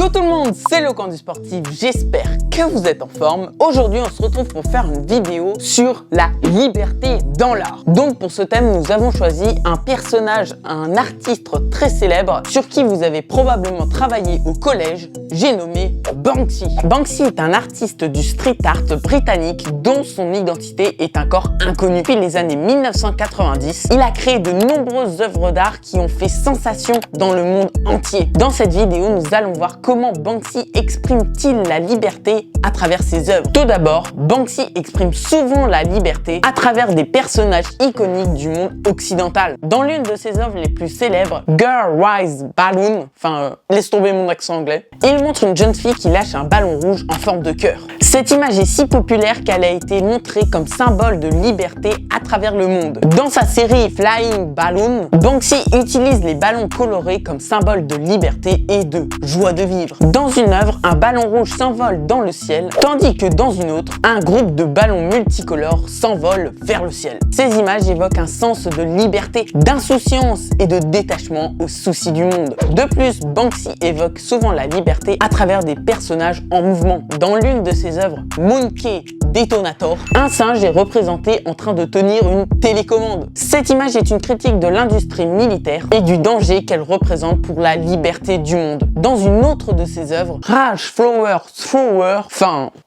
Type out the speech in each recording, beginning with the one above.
Yo tout le monde, c'est le Coin du Sportif, j'espère que vous êtes en forme. Aujourd'hui, on se retrouve pour faire une vidéo sur la liberté dans l'art. Donc pour ce thème, nous avons choisi un personnage, un artiste très célèbre sur qui vous avez probablement travaillé au collège, j'ai nommé Banksy. Banksy est un artiste du street art britannique dont son identité est encore inconnue. Depuis les années 1990, il a créé de nombreuses œuvres d'art qui ont fait sensation dans le monde entier. Dans cette vidéo, nous allons voir comment Banksy exprime-t-il la liberté à travers ses œuvres. Tout d'abord, Banksy exprime souvent la liberté à travers des personnages iconiques du monde occidental. Dans l'une de ses œuvres les plus célèbres, Girl Rise Balloon, laisse tomber mon accent anglais, il montre une jeune fille qui lâche un ballon rouge en forme de cœur. Cette image est si populaire qu'elle a été montrée comme symbole de liberté à travers le monde. Dans sa série Flying Balloon, Banksy utilise les ballons colorés comme symbole de liberté et de joie de vivre. Dans une œuvre, un ballon rouge s'envole dans le ciel, tandis que dans une autre, un groupe de ballons multicolores s'envole vers le ciel. Ces images évoquent un sens de liberté, d'insouciance et de détachement aux soucis du monde. De plus, Banksy évoque souvent la liberté à travers des personnages en mouvement. Dans l'une de ses œuvres, Monkey Detonator, un singe est représenté en train de tenir une télécommande. Cette image est une critique de l'industrie militaire et du danger qu'elle représente pour la liberté du monde. Dans une autre de ses œuvres, Rage Flower Thrower,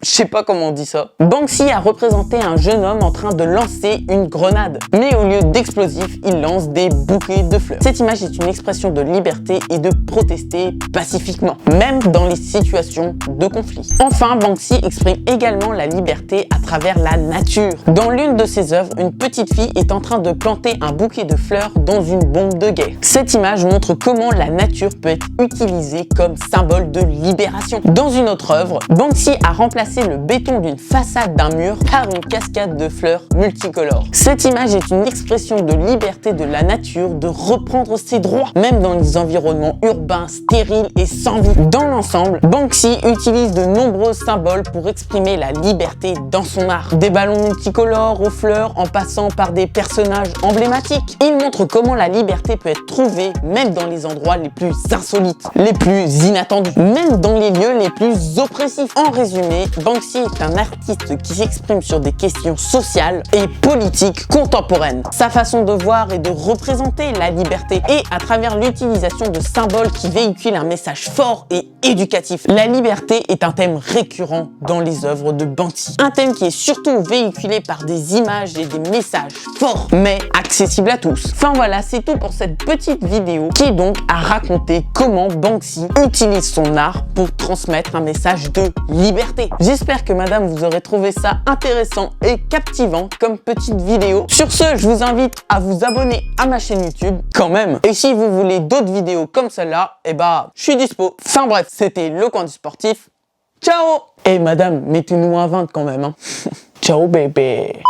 je sais pas comment on dit ça, Banksy a représenté un jeune homme en train de lancer une grenade. Mais au lieu d'explosifs, il lance des bouquets de fleurs. Cette image est une expression de liberté et de protester pacifiquement, même dans les situations de conflit. Enfin, Banksy exprime également la liberté à travers la nature. Dans l'une de ses œuvres, une petite fille est en train de planter un bouquet de fleurs dans une bombe de guerre. Cette image montre comment la nature peut être utilisée comme symbole de libération. Dans une autre œuvre, Banksy a remplacé le béton d'une façade d'un mur par une cascade de fleurs multicolores. Cette image est une expression de liberté de la nature de reprendre ses droits, même dans les environnements urbains, stériles et sans vie. Dans l'ensemble, Banksy utilise de nombreux symboles pour exprimer la liberté dans son art. Des ballons multicolores aux fleurs en passant par des personnages emblématiques. Il montre comment la liberté peut être trouvée même dans les endroits les plus insolites, les plus inattendus, même dans les lieux les plus oppressifs. En résumé, Banksy est un artiste qui s'exprime sur des questions sociales et politiques contemporaines. Sa façon de voir et de représenter la liberté et à travers l'utilisation de symboles qui véhiculent un message fort et éducatif. La liberté est un thème récurrent dans les œuvres de Banksy. Un thème qui est surtout véhiculé par des images et des messages forts, mais accessibles à tous. Enfin voilà, c'est tout pour cette petite vidéo qui est donc à raconter comment Banksy utilise son art pour transmettre un message de liberté. J'espère que madame vous aurez trouvé ça intéressant et captivant comme petite vidéo. Sur ce, je vous invite à vous abonner à ma chaîne YouTube quand même. Et si vous voulez d'autres vidéos comme celle-là, je suis dispo. Enfin bref, c'était le Coin du Sportif. Ciao! Et madame, mettez-nous un 20 quand même. Ciao bébé.